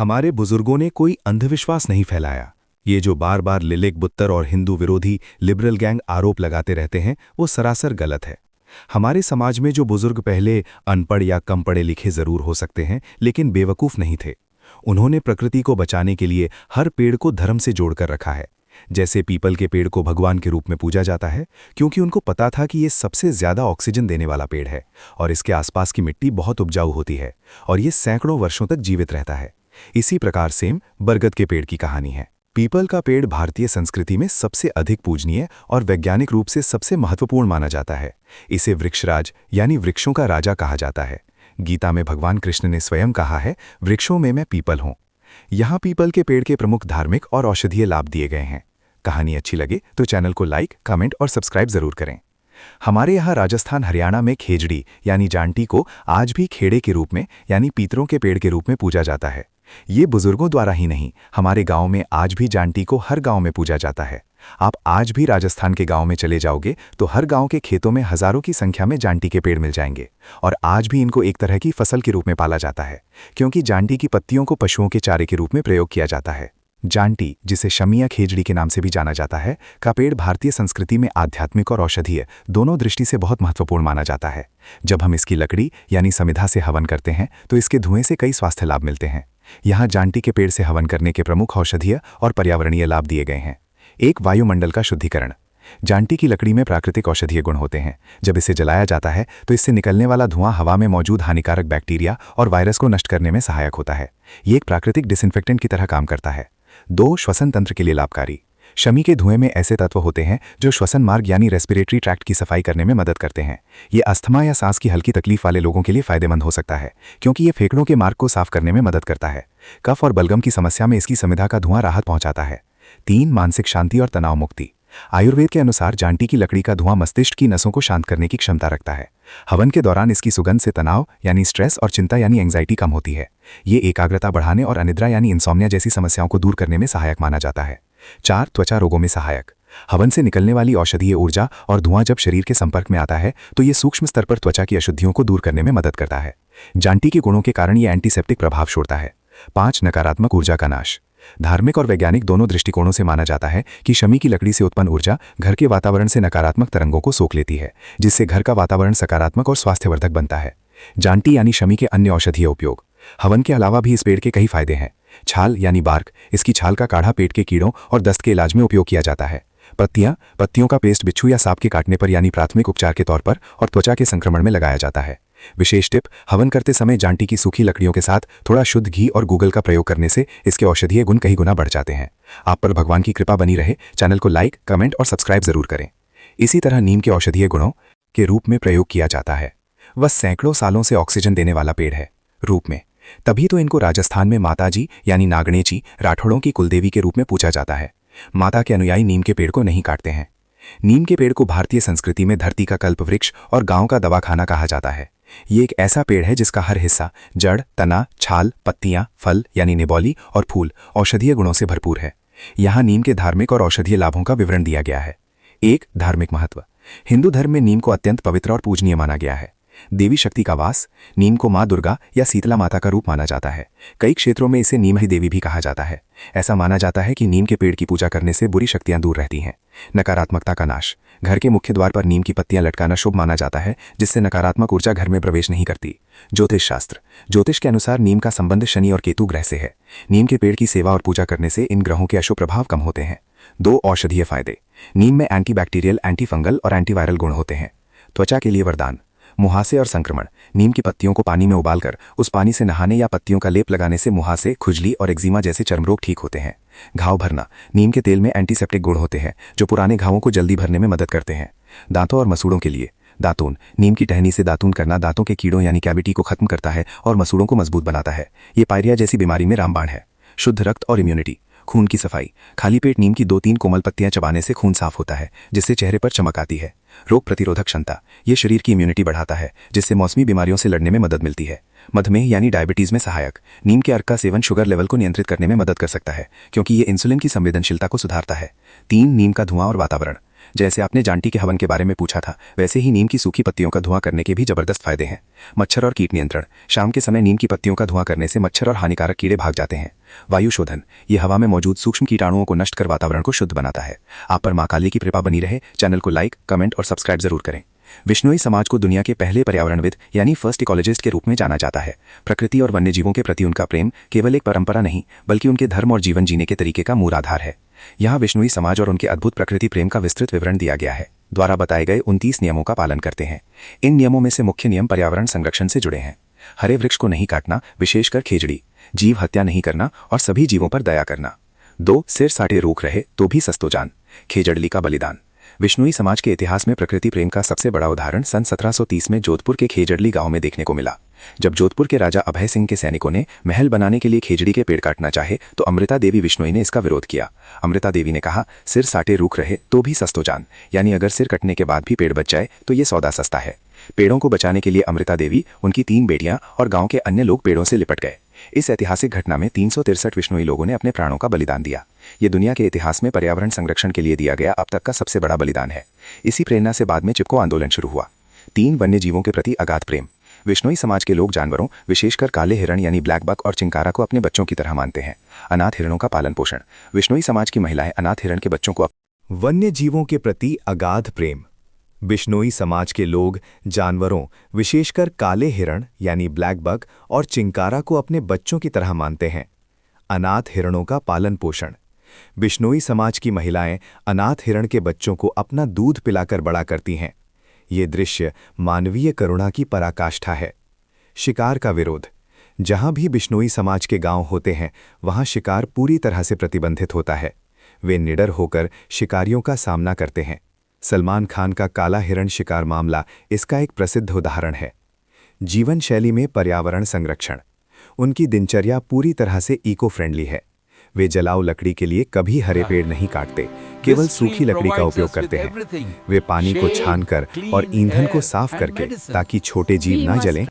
हमारे बुजुर्गों ने कोई अंधविश्वास नहीं फैलाया। ये जो बार बार लिलिक बुत्तर और हिंदू विरोधी लिबरल गैंग आरोप लगाते रहते हैं वो सरासर गलत है। हमारे समाज में जो बुजुर्ग पहले अनपढ़ या कम पढ़े लिखे जरूर हो सकते हैं लेकिन बेवकूफ़ नहीं थे। उन्होंने प्रकृति को बचाने के लिए हर पेड़ को धर्म से जोड़कर रखा है। जैसे पीपल के पेड़ को भगवान के रूप में पूजा जाता है क्योंकि उनको पता था कि ये सबसे ज्यादा ऑक्सीजन देने वाला पेड़ है और इसके आसपास की मिट्टी बहुत उपजाऊ होती है और ये सैकड़ों वर्षों तक जीवित रहता है। इसी प्रकार सेम बरगद के पेड़ की कहानी है। पीपल का पेड़ भारतीय संस्कृति में सबसे अधिक पूजनीय और वैज्ञानिक रूप से सबसे महत्वपूर्ण माना जाता है। इसे वृक्षराज यानी वृक्षों का राजा कहा जाता है। गीता में भगवान कृष्ण ने स्वयं कहा है, वृक्षों में मैं पीपल हूं। यहाँ पीपल के पेड़ के प्रमुख धार्मिक और औषधीय लाभ दिए गए हैं। कहानी अच्छी लगे तो चैनल को लाइक, कमेंट और सब्सक्राइब जरूर करें। हमारे यहाँ राजस्थान हरियाणा में खेजड़ी यानी जांटी को आज भी खेड़े के रूप में यानी पीतरों के पेड़ के रूप में पूजा जाता है। ये बुजुर्गों द्वारा ही नहीं, हमारे गांव में आज भी जांटी को हर गांव में पूजा जाता है। आप आज भी राजस्थान के गांव में चले जाओगे तो हर गांव के खेतों में हजारों की संख्या में जांटी के पेड़ मिल जाएंगे और आज भी इनको एक तरह की फसल के रूप में पाला जाता है क्योंकि जांटी की पत्तियों को पशुओं के चारे के रूप में प्रयोग किया जाता है। जांटी, जिसे शमी या खेजड़ी के नाम से भी जाना जाता है, का पेड़ भारतीय संस्कृति में आध्यात्मिक और औषधीय दोनों दृष्टि से बहुत महत्वपूर्ण माना जाता है। जब हम इसकी लकड़ी यानी समिधा से हवन करते हैं तो इसके धुएं से कई स्वास्थ्य लाभ मिलते हैं। यहाँ जांटी के पेड़ से हवन करने के प्रमुख औषधीय और पर्यावरणीय लाभ दिए गए हैं। एक, वायुमंडल का शुद्धिकरण। जांटी की लकड़ी में प्राकृतिक औषधीय गुण होते हैं। जब इसे जलाया जाता है तो इससे निकलने वाला धुआं हवा में मौजूद हानिकारक बैक्टीरिया और वायरस को नष्ट करने में सहायक होता है। ये एक प्राकृतिक डिसइंफेक्टेंट की तरह काम करता है। 2, श्वसन तंत्र के लिए लाभकारी। शमी के धुएं में ऐसे तत्व होते हैं जो श्वसन मार्ग यानी रेस्पिरेटरी ट्रैक्ट की सफाई करने में मदद करते हैं। ये अस्थमा या सांस की हल्की तकलीफ वाले लोगों के लिए फायदेमंद हो सकता है क्योंकि ये फेफड़ों के मार्ग को साफ करने में मदद करता है। कफ और बलगम की समस्या में इसकी समिधा का धुआं राहत पहुंचाता है। 3, मानसिक शांति और तनाव मुक्ति। आयुर्वेद के अनुसार जांटी की लकड़ी का धुआं मस्तिष्क की नसों को शांत करने की क्षमता रखता है। हवन के दौरान इसकी सुगंध से तनाव यानी स्ट्रेस और चिंता यानी एंग्जाइटी कम होती है। ये एकाग्रता बढ़ाने और अनिद्रा यानी इंसोम्निया जैसी समस्याओं को दूर करने में सहायक माना जाता है। 4, त्वचा रोगों में सहायक। हवन से निकलने वाली औषधीय ऊर्जा और धुआं जब शरीर के संपर्क में आता है तो ये सूक्ष्म स्तर पर त्वचा की अशुद्धियों को दूर करने में मदद करता है। जांटी के गुणों के कारण ये एंटीसेप्टिक प्रभाव छोड़ता है। 5, नकारात्मक ऊर्जा का नाश। धार्मिक और वैज्ञानिक दोनों दृष्टिकोणों से माना जाता है कि शमी की लकड़ी से उत्पन्न ऊर्जा घर के वातावरण से नकारात्मक तरंगों को सोख लेती है, जिससे घर का वातावरण सकारात्मक और स्वास्थ्यवर्धक बनता है। जांटी यानी शमी के अन्य औषधीय उपयोग। हवन के अलावा भी इस पेड़ के कई फायदे हैं। छाल यानी बार्क, इसकी छाल का काढ़ा पेट के कीड़ों और दस्त के इलाज में उपयोग किया जाता है। पत्तियों का पेस्ट बिच्छू या सांप के काटने पर यानी प्राथमिक उपचार के तौर पर और त्वचा के संक्रमण में लगाया जाता है। विशेष टिप, हवन करते समय जांटी की सूखी लकड़ियों के साथ थोड़ा शुद्ध घी और गूगल का प्रयोग करने से इसके औषधीय गुण कई गुना बढ़ जाते हैं। आप पर भगवान की कृपा बनी रहे। चैनल को लाइक, कमेंट और सब्सक्राइब जरूर करें। इसी तरह नीम के औषधीय गुणों के रूप में प्रयोग किया जाता है। वह सैकड़ों सालों से ऑक्सीजन देने वाला पेड़ है रूप में, तभी तो इनको राजस्थान में माताजी यानी नागणेची, राठौड़ों की कुलदेवी के रूप में पूजा जाता है। माता के अनुयायी नीम के पेड़ को नहीं काटते हैं। नीम के पेड़ को भारतीय संस्कृति में धरती का कल्प वृक्ष और गांव का दवाखाना कहा जाता है। ये एक ऐसा पेड़ है जिसका हर हिस्सा, जड़, तना, छाल, पत्तियां, फल यानी निबोली और फूल औषधीय गुणों से भरपूर है। यहाँ नीम के धार्मिक और औषधीय लाभों का विवरण दिया गया है। 1, धार्मिक महत्व। हिंदू धर्म में नीम को अत्यंत पवित्र और पूजनीय माना गया है। देवी शक्ति का वास। नीम को माँ दुर्गा या शीतला माता का रूप माना जाता है। कई क्षेत्रों में इसे नीम ही देवी भी कहा जाता है। ऐसा माना जाता है कि नीम के पेड़ की पूजा करने से बुरी शक्तियां दूर रहती हैं। नकारात्मकता का नाश। घर के मुख्य द्वार पर नीम की पत्तियां लटकाना शुभ माना जाता है, जिससे नकारात्मक ऊर्जा घर में प्रवेश नहीं करती। ज्योतिष शास्त्र। ज्योतिष के अनुसार नीम का संबंध शनि और केतु ग्रह से है। नीम के पेड़ की सेवा और पूजा करने से इन ग्रहों के अशुभ प्रभाव कम होते हैं। 2, औषधीय फायदे। नीम में एंटीबैक्टीरियल, एंटीफंगल और एंटीवायरल गुण होते हैं। त्वचा के लिए वरदान। मुहासे और संक्रमण। नीम की पत्तियों को पानी में उबालकर उस पानी से नहाने या पत्तियों का लेप लगाने से मुहासे, खुजली और एक्जिमा जैसे चर्म रोग ठीक होते हैं। घाव भरना। नीम के तेल में एंटीसेप्टिक गुण होते हैं जो पुराने घावों को जल्दी भरने में मदद करते हैं। दांतों और मसूड़ों के लिए। दातून। नीम की टहनी से दातून करना दांतों के कीड़ों यानी कैविटी को खत्म करता है और मसूड़ों को मजबूत बनाता है। ये पायरिया जैसी बीमारी में रामबाण है। शुद्ध रक्त और इम्यूनिटी। खून की सफाई। खाली पेट नीम की 2-3 कोमल पत्तियां चबाने से खून साफ होता है, जिससे चेहरे पर चमक आती है। रोग प्रतिरोधक क्षमता। ये शरीर की इम्यूनिटी बढ़ाता है, जिससे मौसमी बीमारियों से लड़ने में मदद मिलती है। मधुमेह यानी डायबिटीज में सहायक। नीम के अर्क का सेवन शुगर लेवल को नियंत्रित करने में मदद कर सकता है क्योंकि ये इंसुलिन की संवेदनशीलता को सुधारता है। 3, नीम का धुआं और वातावरण। जैसे आपने जांटी के हवन के बारे में पूछा था, वैसे ही नीम की सूखी पत्तियों का धुआं करने के भी जबरदस्त फायदे हैं। मच्छर और कीट नियंत्रण। शाम के समय नीम की पत्तियों का धुआं करने से मच्छर और हानिकारक कीड़े भाग जाते हैं। वायु शोधन। ये हवा में मौजूद सूक्ष्म कीटाणुओं को नष्ट कर वातावरण को शुद्ध बनाता है। आप पर मां काली की कृपा बनी रहे। चैनल को लाइक, कमेंट और सब्सक्राइब जरूर करें। विश्नोई समाज को दुनिया के पहले पर्यावरणविद यानी फर्स्ट इकोलॉजिस्ट के रूप में जाना जाता है। प्रकृति और वन्यजीवों के प्रति उनका प्रेम केवल एक परंपरा नहीं, बल्कि उनके धर्म और जीवन जीने के तरीके का मूल आधार है। यहाँ विश्नोई समाज और उनके अद्भुत प्रकृति प्रेम का विस्तृत विवरण दिया गया है। द्वारा बताए गए 29 नियमों का पालन करते हैं। इन नियमों में से मुख्य नियम पर्यावरण संरक्षण से जुड़े हैं। हरे वृक्ष को नहीं काटना, विशेषकर खेजड़ी। जीव हत्या नहीं करना और सभी जीवों पर दया करना। 2. सिर साटे रूख रहे तो भी सस्तो जान। खेजड़ली का बलिदान। विश्नोई समाज के इतिहास में प्रकृति प्रेम का सबसे बड़ा उदाहरण सन 1730 में जोधपुर के खेजड़ली गांव में देखने को मिला। जब जोधपुर के राजा अभय सिंह के सैनिकों ने महल बनाने के लिए खेजड़ी के पेड़ काटना चाहे तो अमृता देवी विश्नोई ने इसका विरोध किया। अमृता देवी ने कहा, सिर साटे रूख रहे तो भी सस्तो जान, यानी अगर सिर कटने के बाद भी पेड़ बच जाए तो ये सौदा सस्ता है। पेड़ों को बचाने के लिए अमृता देवी, उनकी 3 बेटियां और गांव के अन्य लोग पेड़ों से लिपट गए। इस ऐतिहासिक घटना में 363 विश्नोई लोगों ने अपने प्राणों का बलिदान दिया। ये दुनिया के इतिहास में पर्यावरण संरक्षण के लिए दिया गया अब तक का सबसे बड़ा बलिदान है। इसी प्रेरणा से बाद में चिपको आंदोलन शुरू हुआ। 3. वन्य जीवों के प्रति अगाध प्रेम। विश्नोई समाज के लोग जानवरों, विशेषकर काले हिरण यानी ब्लैक बक और चिंकारा को अपने बच्चों की तरह मानते हैं। अनाथ हिरणों का पालन पोषण। विश्नोई समाज की महिलाएं अनाथ हिरण के बच्चों को वन्य जीवों के प्रति अगाध प्रेम। बिश्नोई समाज के लोग जानवरों, विशेषकर काले हिरण यानी ब्लैक बक और चिंकारा को अपने बच्चों की तरह मानते हैं। अनाथ हिरणों का पालन पोषण। बिश्नोई समाज की महिलाएं अनाथ हिरण के बच्चों को अपना दूध पिलाकर बड़ा करती हैं। ये दृश्य मानवीय करुणा की पराकाष्ठा है। शिकार का विरोध। जहां भी बिश्नोई समाज के गांव होते हैं, वहां शिकार पूरी तरह से प्रतिबंधित होता है। वे निडर होकर शिकारियों का सामना करते हैं। सलमान खान का काला हिरण शिकार मामला इसका एक प्रसिद्ध उदाहरण है। जीवन शैली में पर्यावरण संरक्षण। उनकी दिनचर्या पूरी तरह से इको फ्रेंडली है। वे जलाऊ लकड़ी के लिए कभी हरे पेड़ नहीं काटते, केवल सूखी लकड़ी का उपयोग करते हैं। वे पानी को छानकर और ईंधन को साफ करके ताकि छोटे जीव ना जलें,